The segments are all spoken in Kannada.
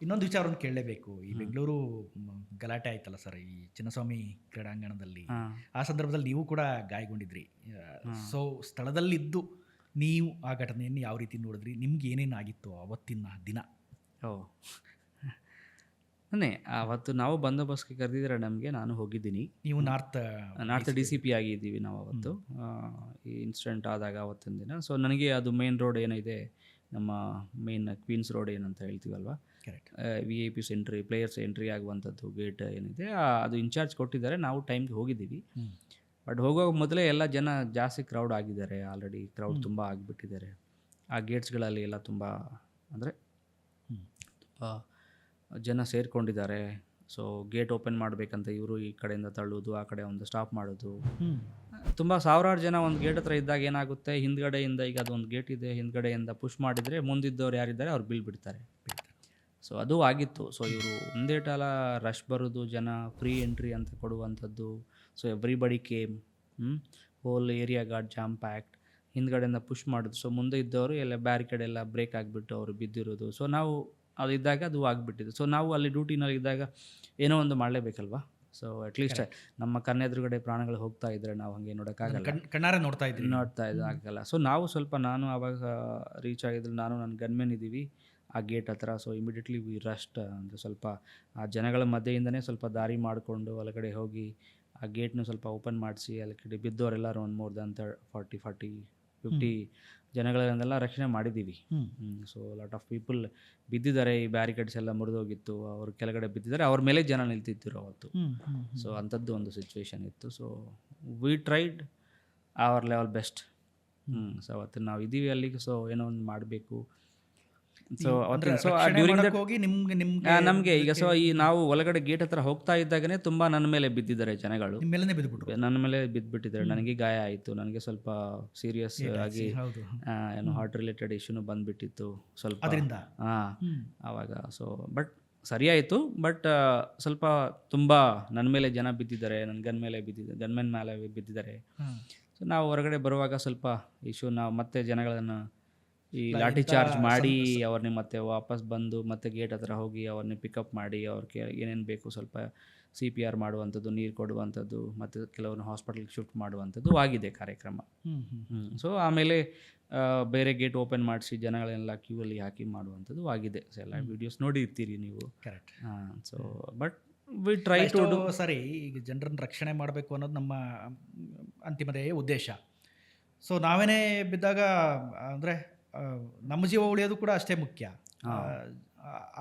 ಇನ್ನೊಂದು ವಿಚಾರವನ್ನು ಕೇಳಲೇಬೇಕು. ಈ ಬೆಂಗಳೂರು ಗಲಾಟೆ ಆಯ್ತಲ್ಲ ಸರ್, ಈ ಚಿನ್ನಸ್ವಾಮಿ ಕ್ರೀಡಾಂಗಣದಲ್ಲಿ. ಹಾಂ ಆ ಸಂದರ್ಭದಲ್ಲಿ ನೀವು ಕೂಡ ಗಾಯಗೊಂಡಿದ್ರಿ. ಹಾಂ ಸೊ ಸ್ಥಳದಲ್ಲಿದ್ದು ನೀವು ಆ ಘಟನೆಯನ್ನು ಯಾವ ರೀತಿ ನೋಡಿದ್ರಿ? ನಿಮ್ಗೆ ಏನೇನಾಗಿತ್ತು ಅವತ್ತಿನ ದಿನ? ಓ ನಾನೇ ಅವತ್ತು ನಾವು ಬಂದೋಬಸ್ತ್ಗೆ ಕರೆದಿದ್ದಾರೆ ನಮಗೆ. ನಾನು ಹೋಗಿದ್ದೀನಿ. ನೀವು north north D C P ಆಗಿದ್ದೀವಿ ನಾವು ಅವತ್ತು. ಈ ಇನ್ಸಿಡೆಂಟ್ ಆದಾಗ ಅವತ್ತಿನ ದಿನ. ಸೊ ನನಗೆ ಅದು ಮೇನ್ ರೋಡ್ ಏನಿದೆ, ನಮ್ಮ ಮೇನ್ ಕ್ವೀನ್ಸ್ ರೋಡ್ ಏನಂತ ಹೇಳ್ತೀವಲ್ವ, correct. VIP entry, players entry ಆಗುವಂಥದ್ದು ಗೇಟ್ ಏನಿದೆ ಅದು ಇನ್ಚಾರ್ಜ್ ಕೊಟ್ಟಿದ್ದಾರೆ. ನಾವು ಟೈಮ್ಗೆ ಹೋಗಿದ್ದೀವಿ. ಬಟ್ ಹೋಗೋ ಮೊದಲೇ ಎಲ್ಲ ಜನ ಜಾಸ್ತಿ ಕ್ರೌಡ್ ಆಗಿದ್ದಾರೆ. ಆಲ್ರೆಡಿ ಕ್ರೌಡ್ ತುಂಬ ಆಗಿಬಿಟ್ಟಿದ್ದಾರೆ. ಆ ಗೇಟ್ಸ್ಗಳಲ್ಲಿ ಎಲ್ಲ ತುಂಬ ಅಂದರೆ ತುಂಬ ಜನ ಸೇರಿಕೊಂಡಿದ್ದಾರೆ. ಸೊ ಗೇಟ್ ಓಪನ್ ಮಾಡಬೇಕಂತ ಇವರು ಈ ಕಡೆಯಿಂದ ತಳ್ಳೋದು, ಆ ಕಡೆ ಒಂದು ಸ್ಟಾಪ್ ಮಾಡೋದು. ತುಂಬ ಸಾವಿರಾರು ಜನ ಒಂದು ಗೇಟ್ ಹತ್ರ ಇದ್ದಾಗ ಏನಾಗುತ್ತೆ, ಹಿಂದ್ಗಡೆಯಿಂದ ಈಗ ಅದೊಂದು ಗೇಟ್ ಇದೆ, ಹಿಂದ್ಗಡೆಯಿಂದ ಪುಷ್ ಮಾಡಿದರೆ ಮುಂದಿದ್ದವ್ರು ಯಾರಿದ್ದಾರೆ ಅವ್ರು ಬಿಡ್ತಾರೆ. ಸೊ ಅದು ಆಗಿತ್ತು. ಸೊ ಇವರು ಒಂದೇಟಲ ರಶ್ ಬರೋದು, ಜನ ಫ್ರೀ ಎಂಟ್ರಿ ಅಂತ ಕೊಡುವಂಥದ್ದು. So everybody came, whole area got jam packed. ಹಿಂದ್ಗಡೆಯಿಂದ ಪುಷ್ ಮಾಡೋದು. ಸೊ ಮುಂದೆ ಇದ್ದವರು ಎಲ್ಲ ಬ್ಯಾರಿಕೇಡ್ ಎಲ್ಲ ಬ್ರೇಕ್ ಆಗಿಬಿಟ್ಟು ಅವರು ಬಿದ್ದಿರೋದು. ಸೊ ನಾವು ಅದು ಇದ್ದಾಗ ಅದು ಆಗಿಬಿಟ್ಟಿದೆ. ಸೊ ನಾವು ಅಲ್ಲಿ ಡ್ಯೂಟಿನಲ್ಲಿ ಇದ್ದಾಗ ಏನೋ ಒಂದು ಮಾಡಲೇಬೇಕಲ್ವಾ. ಸೊ ಅಟ್ಲೀಸ್ಟ್ ನಮ್ಮ ಕಣ್ಣೆದುರುಗಡೆ ಪ್ರಾಣಗಳು ಹೋಗ್ತಾ ಇದ್ದರೆ ನಾವು ಹಾಗೆ ನೋಡೋಕ್ಕಾಗಲ್ಲ, ಕಣ್ಣಾರೆ ನೋಡ್ತಾ ಆಗಲ್ಲ. ಸೊ ನಾವು ಸ್ವಲ್ಪ, ನಾನು ಆವಾಗ ರೀಚ್ ಆಗಿದ್ರೆ, ನಾನು ನನ್ನ ಗನ್ಮೆನ್ ಇದ್ದೀವಿ ಆ ಗೇಟ್ ಹತ್ರ. So immediately we ರಶ್ಟ್. ಅಂದರೆ ಸ್ವಲ್ಪ ಆ ಜನಗಳ ಮಧ್ಯೆಯಿಂದನೇ ಸ್ವಲ್ಪ ದಾರಿ ಮಾಡಿಕೊಂಡು ಒಳಗಡೆ ಹೋಗಿ ಆ ಗೇಟ್ನ ಸ್ವಲ್ಪ ಓಪನ್ ಮಾಡಿಸಿ ಅಲ್ಲಿ ಕಡೆ ಬಿದ್ದವರೆಲ್ಲರೂ ಒಂದು ಮೋರ್ ದನ್ 40-50 ಜನಗಳನ್ನೆಲ್ಲ ರಕ್ಷಣೆ ಮಾಡಿದ್ದೀವಿ. ಸೊ ಲಾಟ್ ಆಫ್ ಪೀಪಲ್ ಬಿದ್ದಿದ್ದಾರೆ. ಈ ಬ್ಯಾರಿಕೇಡ್ಸ್ ಎಲ್ಲ ಮುರಿದೋಗಿತ್ತು, ಅವ್ರ ಕೆಳಗಡೆ ಬಿದ್ದಿದ್ದಾರೆ, ಅವ್ರ ಮೇಲೆ ಜನ ನಿಲ್ತಿದ್ದರು ಅವತ್ತು. ಸೊ ಅಂಥದ್ದು ಒಂದು ಸಿಚುವೇಶನ್ ಇತ್ತು. So we tried hour level best. So ಅವತ್ತು ನಾವು ಇದ್ದೀವಿ ಅಲ್ಲಿಗೆ. ಸೊ ಏನೋ ಒಂದು ಮಾಡಬೇಕು. ಸೊ ಅವತ್ತಿನ ಸೊ ಡ್ಯೂರಿಂಗ್ ದಟ್ ನಮಗೆ ಈಗ ಸೊ ಈ ನಾವು ಒಳಗಡೆ ಗೇಟ್ ಹತ್ರ ಹೋಗ್ತಾ ಇದ್ದಾಗನೇ ತುಂಬ ನನ್ನ ಮೇಲೆ ಬಿದ್ದಿದ್ದಾರೆ ಜನಗಳು. ನನ್ನ ಮೇಲೆ ಬಿದ್ದುಬಿಟ್ಟಿದ್ದಾರೆ. ನನಗೆ ಗಾಯ ಆಯಿತು. ನನಗೆ ಸ್ವಲ್ಪ ಸೀರಿಯಸ್ ಆಗಿ ಏನೋ ಹಾರ್ಟ್ ರಿಲೇಟೆಡ್ ಇಶ್ಯೂನು ಬಂದುಬಿಟ್ಟಿತ್ತು ಸ್ವಲ್ಪ. ಆವಾಗ ಸೊ ಬಟ್ ಸರಿಯಾಯಿತು. ಬಟ್ ಸ್ವಲ್ಪ ತುಂಬ ನನ್ನ ಮೇಲೆ ಜನ ಬಿದ್ದಿದ್ದಾರೆ, ನನ್ನ ಗನ್ಮೆನ್ ಮೇಲೆ ಬಿದ್ದಿದ್ದಾರೆ. ಸೊ ನಾವು ಹೊರಗಡೆ ಬರುವಾಗ ಸ್ವಲ್ಪ ಇಶ್ಯೂ, ನಾವು ಮತ್ತೆ ಜನಗಳನ್ನು ಈ ಲಾಠಿ ಚಾರ್ಜ್ ಮಾಡಿ ಅವ್ರನ್ನ ಮತ್ತೆ ವಾಪಸ್ ಬಂದು ಮತ್ತೆ ಗೇಟ್ ಹತ್ರ ಹೋಗಿ ಅವ್ರನ್ನ ಪಿಕಪ್ ಮಾಡಿ ಅವ್ರಿಗೆ ಏನೇನು ಬೇಕು ಸ್ವಲ್ಪ CPR ಮಾಡುವಂಥದ್ದು, ನೀರು ಕೊಡುವಂಥದ್ದು, ಮತ್ತು ಕೆಲವ್ರನ್ನ ಹಾಸ್ಪಿಟಲ್ಗೆ ಶಿಫ್ಟ್ ಮಾಡುವಂಥದ್ದು ಆಗಿದೆ ಕಾರ್ಯಕ್ರಮ. ಸೊ ಆಮೇಲೆ ಬೇರೆ ಗೇಟ್ ಓಪನ್ ಮಾಡಿಸಿ ಜನಗಳೆಲ್ಲ ಕ್ಯೂ ಅಲ್ಲಿ ಹಾಕಿ ಮಾಡುವಂಥದ್ದು ಆಗಿದೆ. ಸೊ ಎಲ್ಲ ವೀಡಿಯೋಸ್ ನೋಡಿರ್ತೀರಿ ನೀವು. Correct. So but we try to do. ಸರಿ, ಈಗ ಜನರನ್ನು ರಕ್ಷಣೆ ಮಾಡಬೇಕು ಅನ್ನೋದು ನಮ್ಮ ಅಂತಿಮತೆಯ ಉದ್ದೇಶ. ಸೊ ನಾವೇನೇ ಬಿದ್ದಾಗ ಅಂದರೆ ನಮ್ಮ ಜೀವ ಉಳಿಯೋದು ಕೂಡ ಅಷ್ಟೇ ಮುಖ್ಯ.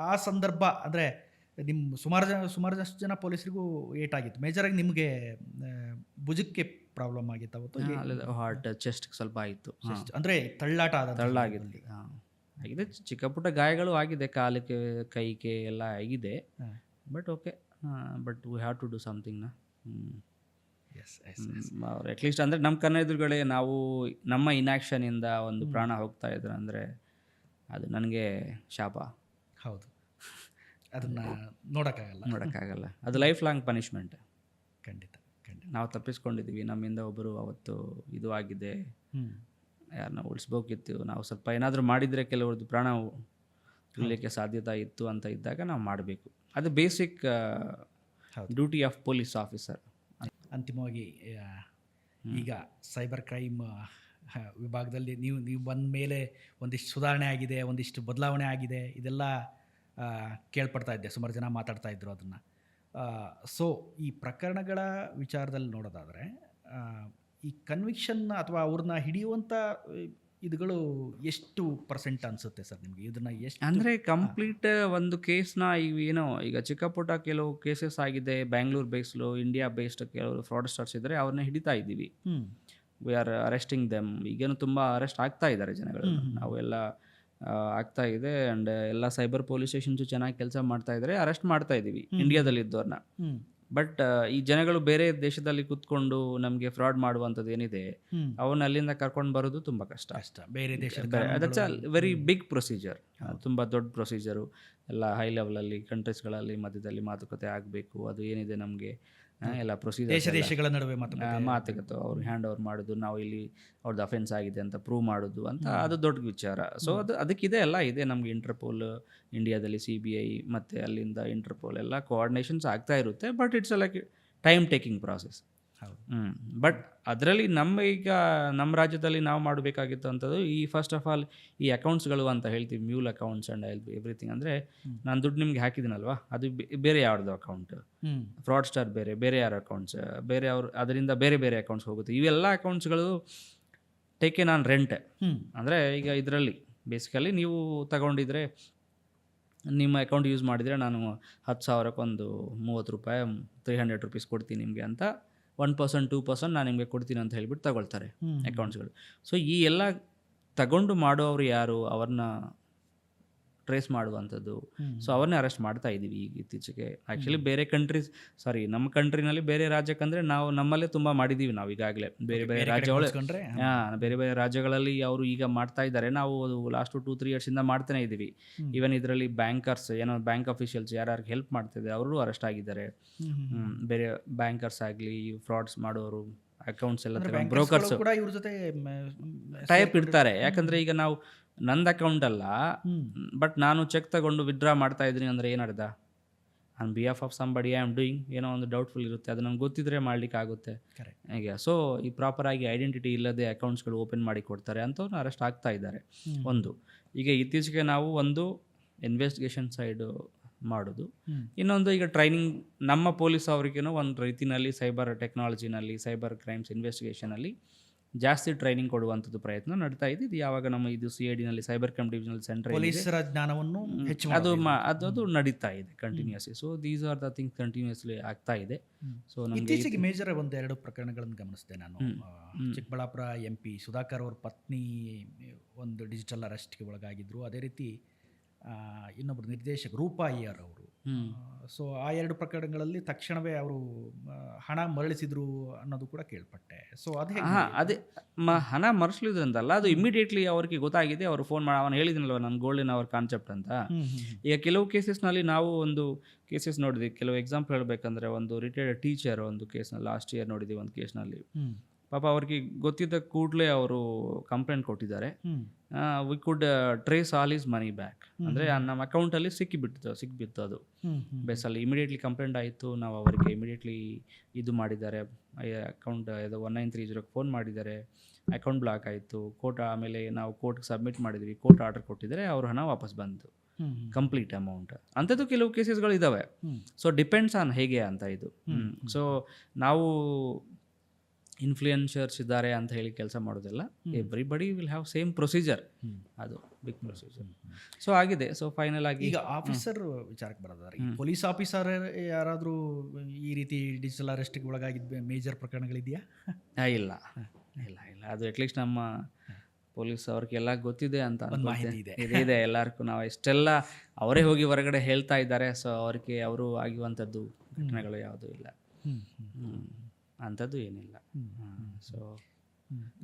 ಆ ಸಂದರ್ಭ ಅಂದರೆ ನಿಮ್ಮ ಸುಮಾರಷ್ಟು ಜನ ಪೊಲೀಸರಿಗೂ ಏಟಾಗಿತ್ತು. ಮೇಜರಾಗಿ ನಿಮಗೆ ಭುಜಕ್ಕೆ ಪ್ರಾಬ್ಲಮ್ ಆಗಿತ್ತು ಅವತ್ತು. ಹಾರ್ಟ್ ಚೆಸ್ಟ್ ಸ್ವಲ್ಪ ಆಯಿತು. ಅಂದರೆ ತಳ್ಳಾಗಿದೆ. ಆಗಿದೆ, ಚಿಕ್ಕ ಪುಟ್ಟ ಗಾಯಗಳು ಆಗಿದೆ, ಕಾಲಿಗೆ ಕೈಗೆ ಎಲ್ಲ ಆಗಿದೆ. But okay, but we have to do something ನಾ. ಅವ್ರು ಅಟ್ಲೀಸ್ಟ್ ಅಂದರೆ ನಮ್ಮ ಕಣ್ಣ ಎದುರುಗಡೆ ನಾವು ನಮ್ಮ ಇನ್ಯಾಕ್ಷನಿಂದ ಒಂದು ಪ್ರಾಣ ಹೋಗ್ತಾ ಇದ್ರು ಅಂದರೆ ಅದು ನನಗೆ ಶಾಪ. ಹೌದು, ಅದನ್ನು ನೋಡೋಕ್ಕಾಗಲ್ಲ. ಅದು ಲೈಫ್ ಲಾಂಗ್ ಪನಿಷ್ಮೆಂಟ್. ಖಂಡಿತ. ನಾವು ತಪ್ಪಿಸ್ಕೊಂಡಿದ್ದೀವಿ. ನಮ್ಮಿಂದ ಒಬ್ಬರು ಅವತ್ತು ಇದು ಆಗಿದೆ, ಯಾರನ್ನ ಉಳಿಸ್ಬೇಕಿತ್ತು. ನಾವು ಸ್ವಲ್ಪ ಏನಾದರೂ ಮಾಡಿದರೆ ಕೆಲವ್ರದ್ದು ಪ್ರಾಣ ಉಳಿಲಿಕ್ಕೆ ಸಾಧ್ಯತೆ ಇತ್ತು ಅಂತ ಇದ್ದಾಗ ನಾವು ಮಾಡಬೇಕು. ಅದು basic duty of police officer. ಅಂತಿಮವಾಗಿ ಈಗ ಸೈಬರ್ ಕ್ರೈಮ್ ವಿಭಾಗದಲ್ಲಿ ನೀವು ಬಂದ ಮೇಲೆ ಒಂದಿಷ್ಟು ಸುಧಾರಣೆ ಆಗಿದೆ, ಒಂದಿಷ್ಟು ಬದಲಾವಣೆ ಆಗಿದೆ, ಇದೆಲ್ಲ ಕೇಳ್ಪಡ್ತಾ ಇದ್ದೆ. ಸುಮಾರು ಜನ ಮಾತಾಡ್ತಾ ಇದ್ರು ಅದನ್ನು. ಸೊ ಈ ಪ್ರಕರಣಗಳ ವಿಚಾರದಲ್ಲಿ ನೋಡೋದಾದರೆ ಈ ಕನ್ವಿಕ್ಷನ್ ಅಥವಾ ಅವ್ರನ್ನ ಹಿಡಿಯುವಂಥ ಇದುಗಳು ಎಷ್ಟು % ಅನಿಸುತ್ತೆ ಸರ್ ನಿಮಗೆ? ಇದನ್ನು ಎಷ್ಟು ಅಂದರೆ ಕಂಪ್ಲೀಟ್ ಒಂದು ಕೇಸ್ನ ಏನೋ ಈಗ ಚಿಕ್ಕ ಪುಟ್ಟ ಕೆಲವು ಕೇಸಸ್ ಆಗಿದೆ, ಬ್ಯಾಂಗ್ಳೂರ್ ಬೇಸ್ಡು, ಇಂಡಿಯಾ ಬೇಸ್ಡ್ ಕೆಲವರು ಫ್ರಾಡ್ಸ್ಟರ್ಸ್ ಇದ್ದರೆ ಅವ್ರನ್ನ ಹಿಡಿತಾ ಇದ್ದೀವಿ. We are arresting them. ಈಗೇನು ತುಂಬ ಅರೆಸ್ಟ್ ಆಗ್ತಾ ಇದ್ದಾರೆ ಜನಗಳು. ನಾವೆಲ್ಲ ಆಗ್ತಾ ಇದೆ. ಆ್ಯಂಡ್ ಎಲ್ಲ ಸೈಬರ್ ಪೊಲೀಸ್ ಸ್ಟೇಷನ್ಸು ಚೆನ್ನಾಗಿ ಕೆಲಸ ಮಾಡ್ತಾ ಇದ್ದಾರೆ, ಅರೆಸ್ಟ್ ಮಾಡ್ತಾ ಇದ್ದೀವಿ ಇಂಡಿಯಾದಲ್ಲಿ ಇದ್ದವ್ರನ್ನ. ಬಟ್ ಈ ಜನಗಳು ಬೇರೆ ದೇಶದಲ್ಲಿ ಕೂತ್ಕೊಂಡು ನಮಗೆ ಫ್ರಾಡ್ ಮಾಡುವಂಥದ್ದು ಏನಿದೆ ಅವನ್ನ ಅಲ್ಲಿಂದ ಕರ್ಕೊಂಡು ಬರೋದು ತುಂಬ ಕಷ್ಟ. ಬೇರೆ ದೇಶ that's a very big procedure, ತುಂಬ ದೊಡ್ಡ ಪ್ರೊಸೀಜರು. ಎಲ್ಲ ಹೈ ಲೆವೆಲಲ್ಲಿ ಕಂಟ್ರೀಸ್ಗಳಲ್ಲಿ ಮಧ್ಯದಲ್ಲಿ ಮಾತುಕತೆ ಆಗಬೇಕು. ಅದು ಏನಿದೆ ನಮಗೆ ಎಲ್ಲ ದೇಶ ಪ್ರೊಸೀಜರ್ ದೇಶಗಳ ನಡುವೆ ಮಾತುಕತೆ ಅವ್ರು ಹ್ಯಾಂಡ್ ಓವರ್ ಮಾಡೋದು, ನಾವು ಇಲ್ಲಿ ಅವ್ರದ್ದು ಅಫೆನ್ಸ್ ಆಗಿದೆ ಅಂತ ಪ್ರೂವ್ ಮಾಡೋದು ಅಂತ ಅದು ದೊಡ್ಡ ವಿಚಾರ. ಸೊ ಅದಕ್ಕಿದೆ, ಎಲ್ಲ ಇದೆ ನಮಗೆ. ಇಂಟರ್ಪೋಲ್ ಇಂಡಿಯಾದಲ್ಲಿ CBI ಮತ್ತು ಅಲ್ಲಿಂದ ಇಂಟರ್ಪೋಲ್ ಎಲ್ಲ ಕೋಆರ್ಡಿನೇಷನ್ಸ್ ಆಗ್ತಾ ಇರುತ್ತೆ. But it's like time taking process. ಹೌದು. ಬಟ್ ಅದರಲ್ಲಿ ಈಗ ನಮ್ಮ ರಾಜ್ಯದಲ್ಲಿ ನಾವು ಮಾಡಬೇಕಾಗಿತ್ತು ಅಂಥದ್ದು ಈ ಫಸ್ಟ್ ಆಫ್ ಆಲ್ ಈ ಅಕೌಂಟ್ಸ್ಗಳು ಅಂತ ಹೇಳ್ತೀವಿ, ಮ್ಯೂಲ್ ಅಕೌಂಟ್ಸ್ ಆ್ಯಂಡ್ ಎವ್ರಿಥಿಂಗ್. ಅಂದರೆ ನಾನು ದುಡ್ಡು ನಿಮ್ಗೆ ಹಾಕಿದ್ದೀನಲ್ವ, ಅದು ಬೇರೆ ಯಾರ್ದು ಅಕೌಂಟ್, ಫ್ರಾಡ್ಸ್ಟರ್ ಬೇರೆ ಯಾರ ಅಕೌಂಟ್ಸ್, ಬೇರೆ ಅವ್ರು ಅದರಿಂದ ಬೇರೆ ಬೇರೆ ಅಕೌಂಟ್ಸ್ ಹೋಗುತ್ತೆ. ಇವೆಲ್ಲ ಅಕೌಂಟ್ಸ್ಗಳು ಟೇಕೆನ್ ಆನ್ ರೆಂಟ್. ಅಂದರೆ ಈಗ ಇದರಲ್ಲಿ ಬೇಸಿಕಲಿ ನೀವು ತಗೊಂಡಿದ್ರೆ ನಿಮ್ಮ ಅಕೌಂಟ್ ಯೂಸ್ ಮಾಡಿದರೆ ನಾನು 10,000ಕ್ಕೆ ಒಂದು 30 ರೂಪಾಯಿ 300 ರುಪೀಸ್ ಕೊಡ್ತೀನಿ ನಿಮಗೆ ಅಂತ 1% 2% ನಾನು ನಿಮಗೆ ಕೊಡ್ತೀನಿ ಅಂತ ಹೇಳ್ಬಿಟ್ಟು ತಗೊಳ್ತಾರೆ ಅಕೌಂಟ್ಸ್ಗಳು. ಸೊ ಈ ಎಲ್ಲ ತಗೊಂಡು ಮಾಡೋರು ಯಾರು, ಅವ್ರನ್ನ ಟ್ರೇಸ್ ಮಾಡುವಂಥದ್ದು. ಸೊ ಅವ್ರನ್ನೇ ಅರೆಸ್ಟ್ ಮಾಡ್ತಾ ಇದ್ದೀವಿ ಈಗ ಇತ್ತೀಚೆಗೆ. ಆ್ಯಕ್ಚುಲಿ ಬೇರೆ ಕಂಟ್ರೀಸ್, ನಮ್ಮ ಕಂಟ್ರಿನಲ್ಲಿ ಬೇರೆ ರಾಜ್ಯಕ್ಕಂದರೆ ನಾವು ನಮ್ಮಲ್ಲೇ ತುಂಬ ಮಾಡಿದ್ದೀವಿ ನಾವು ಈಗಾಗಲೇ. ಬೇರೆ ಬೇರೆ ರಾಜ್ಯಗಳು, ಬೇರೆ ಬೇರೆ ರಾಜ್ಯಗಳಲ್ಲಿ ಅವರು ಈಗ ಮಾಡ್ತಾ ಇದ್ದಾರೆ. ನಾವು ಲಾಸ್ಟ್ 2-3 ಇಯರ್ಸಿಂದ ಮಾಡ್ತಾನೆ ಇದ್ದೀವಿ. ಈವನ್ ಇದರಲ್ಲಿ ಬ್ಯಾಂಕರ್ಸ್, ಏನೋ ಬ್ಯಾಂಕ್ ಅಫಿಷಿಯಲ್ಸ್ ಯಾರ್ಯಾರಿಗೆ ಹೆಲ್ಪ್ ಮಾಡ್ತಿದ್ದಾರೆ ಅವರು ಅರೆಸ್ಟ್ ಆಗಿದ್ದಾರೆ. ಬೇರೆ ಬ್ಯಾಂಕರ್ಸ್ ಆಗಲಿ, ಫ್ರಾಡ್ಸ್ ಮಾಡೋರು, ಅಕೌಂಟ್ಸ್ ಎಲ್ಲ ತಗೊಂಡು ಬ್ರೋಕರ್ಸ್ ಟೈಪ್ ಇಡ್ತಾರೆ. ಯಾಕಂದರೆ ಈಗ ನಾವು ನಂದು ಅಕೌಂಟ್ ಅಲ್ಲ, ಬಟ್ ನಾನು ಚೆಕ್ ತಗೊಂಡು ವಿಡ್ರಾ ಮಾಡ್ತಾ ಇದ್ದೀನಿ ಅಂದರೆ ಏನರ್ಥ, on behalf of somebody I am doing, ಏನೋ ಒಂದು ಡೌಟ್ಫುಲ್ ಇರುತ್ತೆ, ಅದು ನಮ್ಗೆ ಗೊತ್ತಿದ್ರೆ ಮಾಡ್ಲಿಕ್ಕೆ ಆಗುತ್ತೆ ಹೀಗೆ. ಸೊ ಈ ಪ್ರಾಪರಾಗಿ ಐಡೆಂಟಿಟಿ ಇಲ್ಲದೆ ಅಕೌಂಟ್ಸ್ಗಳು ಓಪನ್ ಮಾಡಿ ಕೊಡ್ತಾರೆ ಅಂಥವ್ರನ್ನ ಅರೆಸ್ಟ್ ಆಗ್ತಾ ಇದ್ದಾರೆ. ಒಂದು ಈಗ ಇತ್ತೀಚೆಗೆ ನಾವು ಒಂದು ಇನ್ವೆಸ್ಟಿಗೇಷನ್ ಸೈಡ್ ಮಾಡೋದು, ಇನ್ನೊಂದು ಈಗ ಟ್ರೈನಿಂಗ್ ನಮ್ಮ ಪೊಲೀಸ್ ಅವ್ರಿಗೇನೋ ಒಂದು ರೀತಿಯಲ್ಲಿ ಸೈಬರ್ ಟೆಕ್ನಾಲಜಿನಲ್ಲಿ, ಸೈಬರ್ ಕ್ರೈಮ್ಸ್ ಇನ್ವೆಸ್ಟಿಗೇಷನಲ್ಲಿ ಜಾಸ್ತಿ ಟ್ರೈನಿಂಗ್ ಕೊಡುವಂಥದ್ದು ಪ್ರಯತ್ನ ನಡ್ತಾ ಇದೆ. ಇದು ಯಾವಾಗ ನಮ್ಮ ಇದು CIDನಲ್ಲಿ ಸೈಬರ್ ಕ್ರೈಮ್ ಡಿವಿಷನಲ್ ಸೆಂಟರ್ ಪೊಲೀಸರ ಜ್ಞಾನವನ್ನು ಅದು ನಡೀತಾ ಇದೆ continuously. So these are the things continuously ಆಗ್ತಾ ಇದೆ. ಸೊ ಇತ್ತೀಚೆಗೆ ಮೇಜರ್ 1-2 ಪ್ರಕರಣಗಳನ್ನು ಗಮನಿಸಿದೆ ನಾನು. ಚಿಕ್ಕಬಳ್ಳಾಪುರ MP ಸುಧಾಕರ್ ಅವ್ರ ಪತ್ನಿ ಒಂದು ಡಿಜಿಟಲ್ ಅರೆಸ್ಟ್ಗೆ ಒಳಗಾಗಿದ್ರು. ಅದೇ ರೀತಿ ಇನ್ನೊಬ್ಬರು ನಿರ್ದೇಶಕ ರೂಪಾ ಅಯ್ಯರ್ ಅವರು. ಸೊ ಆ 2 ಪ್ರಕರಣಗಳಲ್ಲಿ ತಕ್ಷಣವೇ ಅವರು ಹಣ ಮರಳಿಸಿದ್ರು ಅನ್ನೋದು ಕೂಡ ಕೇಳ್ಪಟ್ಟೆ. ಸೊ ಅದೇ ಹಣ ಮರಳಿಸಿದ್ರಂತಲ್ಲ, ಅದು ಇಮಿಡಿಯೇಟ್ಲಿ ಅವ್ರಿಗೆ ಗೊತ್ತಾಗಿದೆ. ಅವರು ಫೋನ್ ಮಾಡಿ, ಅವನು ಹೇಳಿದ್ನಲ್ವ ನಾನು ಗೋಲ್ಡನ್ ಅವರ್ ಕಾನ್ಸೆಪ್ಟ್ ಅಂತ. ಈಗ ಕೆಲವು ಕೇಸಸ್ನಲ್ಲಿ ನಾವು ಒಂದು ಕೇಸಸ್ ನೋಡಿದ್ವಿ. ಕೆಲವು ಎಕ್ಸಾಂಪಲ್ ಹೇಳಬೇಕಂದ್ರೆ, ಒಂದು ರಿಟೈರ್ಡ್ ಟೀಚರ್ ಒಂದು ಕೇಸ್ನಲ್ಲಿ ಲಾಸ್ಟ್ ಇಯರ್ ನೋಡಿದ್ವಿ. ಒಂದು ಕೇಸ್ನಲ್ಲಿ ಪಾಪ ಅವ್ರಿಗೆ ಗೊತ್ತಿದ್ದ ಕೂಡಲೇ ಅವರು ಕಂಪ್ಲೇಂಟ್ ಕೊಟ್ಟಿದ್ದಾರೆ. We could trace all is money back. ಅಂದರೆ ನಮ್ಮ ಅಕೌಂಟಲ್ಲಿ ಸಿಕ್ಬಿತ್ತು ಅದು ಬೇಸಲ್ಲಿ. ಇಮಿಡಿಯೇಟ್ಲಿ ಕಂಪ್ಲೇಂಟ್ ಆಯಿತು. ನಾವು ಅವರಿಗೆ ಇಮಿಡಿಯೇಟ್ಲಿ ಇದು ಮಾಡಿದ್ದಾರೆ, ಅಕೌಂಟ್ ಇದು 1930ಗೆ ಫೋನ್ ಮಾಡಿದ್ದಾರೆ. ಅಕೌಂಟ್ ಬ್ಲಾಕ್ ಆಯಿತು. ಆಮೇಲೆ ನಾವು ಕೋರ್ಟ್ಗೆ ಸಬ್ಮಿಟ್ ಮಾಡಿದ್ವಿ. ಕೋರ್ಟ್ ಆರ್ಡರ್ ಕೊಟ್ಟಿದ್ದಾರೆ, ಅವ್ರ ಹಣ ವಾಪಸ್ ಬಂತು, ಕಂಪ್ಲೀಟ್ ಅಮೌಂಟ್. ಅಂಥದ್ದು ಕೆಲವು ಕೇಸಸ್ಗಳು ಇದ್ದಾವೆ. ಸೊ ಡಿಪೆಂಡ್ಸ್ ಆನ್ ಹೇಗೆ ಅಂತ ಇದು. ಸೊ ನಾವು ಇನ್ಫ್ಲೂಯೆನ್ಸರ್ಸ್ ಇದ್ದಾರೆ ಅಂತ ಹೇಳಿ ಕೆಲಸ ಮಾಡೋದಿಲ್ಲ. Everybody will have same procedure, ಅದು ಬಿಗ್ ಪ್ರೊಸೀಜರ್. ಸೊ ಆಗಿದೆ. ಸೊ ಫೈನಲ್ ಆಗಿ ಈಗ ಆಫೀಸರ್ ವಿಚಾರಕ್ಕೆ ಬರೋದಾದ್ರೆ, ಪೊಲೀಸ್ ಆಫೀಸರ್ ಯಾರಾದರೂ ಈ ರೀತಿ ಡಿಜಿಟಲ್ ಅರೆಸ್ಟ್ಗೆ ಒಳಗಾಗಿದ್ದ ಮೇಜರ್ ಪ್ರಕರಣಗಳಿದೆಯಾ? ಇಲ್ಲ ಇಲ್ಲ ಇಲ್ಲ ಅದು ಅಟ್ಲೀಸ್ಟ್ ನಮ್ಮ ಪೊಲೀಸ್ ಅವ್ರಿಗೆಲ್ಲ ಗೊತ್ತಿದೆ ಅಂತ ಇದೆ ಎಲ್ಲರಿಗೂ. ನಾವು ಎಷ್ಟೆಲ್ಲ ಅವರೇ ಹೋಗಿ ಹೊರಗಡೆ ಹೇಳ್ತಾ ಇದ್ದಾರೆ. ಸೊ ಅವ್ರಿಗೆ ಅವರು ಆಗಿರುವಂಥದ್ದು ಘಟನೆಗಳು ಯಾವುದೂ ಇಲ್ಲ, ಅಂಥದ್ದು ಏನಿಲ್ಲ. ಸೊ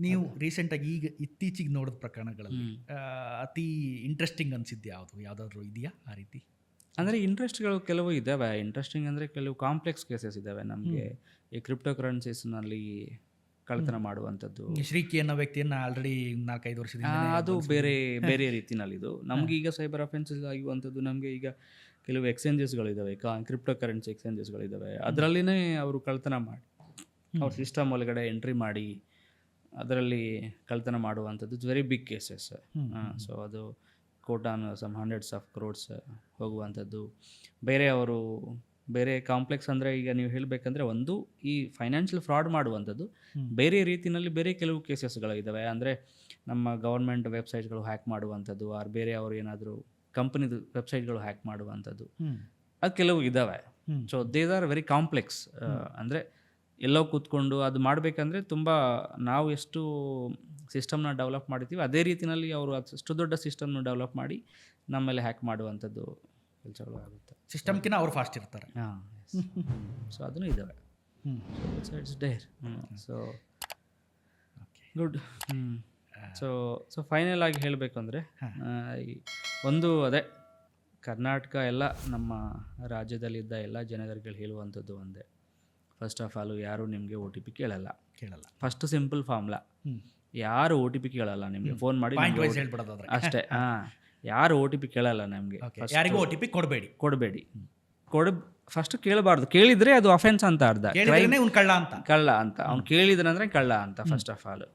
ನೀವು ರೀಸೆಂಟಾಗಿ ಈಗ ಇತ್ತೀಚೆಗೆ ನೋಡಿದ ಪ್ರಕರಣಗಳಲ್ಲಿ ಅತಿ ಇಂಟ್ರೆಸ್ಟಿಂಗ್ ಅನಿಸಿದ್ದು ಯಾವುದಾದ್ರೂ ಇದೆಯಾ ಆ ರೀತಿ? ಅಂದರೆ ಇಂಟ್ರೆಸ್ಟ್ಗಳು ಕೆಲವು ಇದ್ದಾವೆ. ಇಂಟ್ರೆಸ್ಟಿಂಗ್ ಅಂದರೆ ಕೆಲವು ಕಾಂಪ್ಲೆಕ್ಸ್ ಕೇಸಸ್ ಇದ್ದಾವೆ ನಮಗೆ. ಈ ಕ್ರಿಪ್ಟೋ ಕರೆನ್ಸೀಸ್ನಲ್ಲಿ ಕಳ್ಳತನ ಮಾಡುವಂಥದ್ದು. ಶ್ರೀಕಿ ಅನ್ನೋ ವ್ಯಕ್ತಿಯನ್ನು ಆಲ್ರೆಡಿ 4-5 ವರ್ಷದಿಂದ ಅದು ಬೇರೆ ರೀತಿನಲ್ಲಿ. ಇದು ನಮಗೆ ಈಗ ಸೈಬರ್ ಅಫೆನ್ಸಸ್ ಆಗಿರುವಂಥದ್ದು. ನಮಗೆ ಈಗ ಕೆಲವು ಎಕ್ಸ್ಚೇಂಜಸ್ಗಳಿದ್ದಾವೆ, ಕ್ರಿಪ್ಟೋ ಕರೆನ್ಸಿ ಎಕ್ಸ್ಚೇಂಜಸ್ಗಳಿದ್ದಾವೆ. ಅದರಲ್ಲಿನೇ ಅವರು ಕಳ್ಳತನ ಮಾಡಿ ಅವ್ರ ಸಿಸ್ಟಮ್ ಒಳಗಡೆ ಎಂಟ್ರಿ ಮಾಡಿ ಅದರಲ್ಲಿ ಕಳ್ಳತನ ಮಾಡುವಂಥದ್ದು. It's very big cases. So ಅದು ಸಮ್ ಹಂಡ್ರೆಡ್ಸ್ ಆಫ್ ಕ್ರೋಡ್ಸ್ ಹೋಗುವಂಥದ್ದು. ಬೇರೆ ಕಾಂಪ್ಲೆಕ್ಸ್ ಅಂದರೆ ಈಗ ನೀವು ಹೇಳಬೇಕಂದ್ರೆ, ಒಂದು ಈ ಫೈನಾನ್ಷಿಯಲ್ ಫ್ರಾಡ್ ಮಾಡುವಂಥದ್ದು ಬೇರೆ ರೀತಿಯಲ್ಲಿ ಬೇರೆ ಕೆಲವು ಕೇಸಸ್ಗಳಿದ್ದಾವೆ. ಅಂದರೆ ನಮ್ಮ ಗೌರ್ಮೆಂಟ್ ವೆಬ್ಸೈಟ್ಗಳು ಹ್ಯಾಕ್ ಮಾಡುವಂಥದ್ದು, ಆರ್ ಬೇರೆ ಅವರು ಏನಾದರೂ ಕಂಪ್ನಿದು ವೆಬ್ಸೈಟ್ಗಳು ಹ್ಯಾಕ್ ಮಾಡುವಂಥದ್ದು, ಅದು ಕೆಲವು ಇದ್ದಾವೆ. So these are very complex. ಅಂದರೆ ಎಲ್ಲೋ ಕೂತ್ಕೊಂಡು ಅದು ಮಾಡಬೇಕಂದ್ರೆ ತುಂಬ ನಾವು ಎಷ್ಟು ಸಿಸ್ಟಮ್ನ ಡೆವಲಪ್ ಮಾಡಿದ್ದೀವಿ ಅದೇ ರೀತಿಯಲ್ಲಿ ಅವರು ಅಷ್ಟು ದೊಡ್ಡ ಸಿಸ್ಟಮ್ನ ಡೆವಲಪ್ ಮಾಡಿ ನಮ್ಮಲ್ಲಿ ಹ್ಯಾಕ್ ಮಾಡುವಂಥದ್ದು ಕೆಲಸಗಳು ಆಗುತ್ತೆ. ಸಿಸ್ಟಮ್ಕಿಂತ ಅವರು ಫಾಸ್ಟ್ ಇರ್ತಾರೆ. ಸೊ ಅದನ್ನು ಇದ್ದಾವೆ. So it's Deere. So good. So final ಆಗಿ ಹೇಳಬೇಕು ಅಂದರೆ, ಒಂದು ಅದೇ ಕರ್ನಾಟಕ ಎಲ್ಲ ನಮ್ಮ ರಾಜ್ಯದಲ್ಲಿದ್ದ ಎಲ್ಲ ಜನಗಳಿಗೆ ಹೇಳುವಂಥದ್ದು ಒಂದೇ, ಫಸ್ಟ್ ಆಫ್ ಆಲ್ ಯಾರು ನಿಮಗೆ ಒ ಟಿ ಪಿ ಕೇಳಲ್ಲ. ಫಸ್ಟ್ ಸಿಂಪಲ್ ಫಾರ್ಮುಲಾ, ಹ್ಮ್. ಯಾರು ಒ ಟಿ ಪಿ ಕೇಳಲ್ಲ ನಿಮಗೆ. ಫೋನ್ ಮಾಡಿ ಪಾಯಿಂಟ್ ನಮ್ಗೆ ವೈಸ್ ಹೇಳ್ಬಿಡೋದಾದ್ರೆ ಅಷ್ಟೇ. ಯಾರು ಒ ಟಿ ಪಿ ಕೇಳಲ್ಲ ನಮಗೆ. ಯಾರಿಗೂ ಒ ಟಿ ಪಿ ಕೊಡಬೇಡಿ. ಫಸ್ಟ್ ಕೇಳಬಾರ್ದು. ಕೇಳಿದರೆ ಅದು ಅಫೆನ್ಸ್ ಅಂತ ಅರ್ಧ, ಕೇಳಿದ್ರೇನೆ ಅವ್ನು ಕಳ್ಳ ಅಂತ. ಕಳ್ಳ ಅಂತ. ಅವ್ನು ಕೇಳಿದ್ರಂದ್ರೆ ಕಳ್ಳ ಅಂತ ಫಸ್ಟ್ ಆಫ್ ಆಲ್.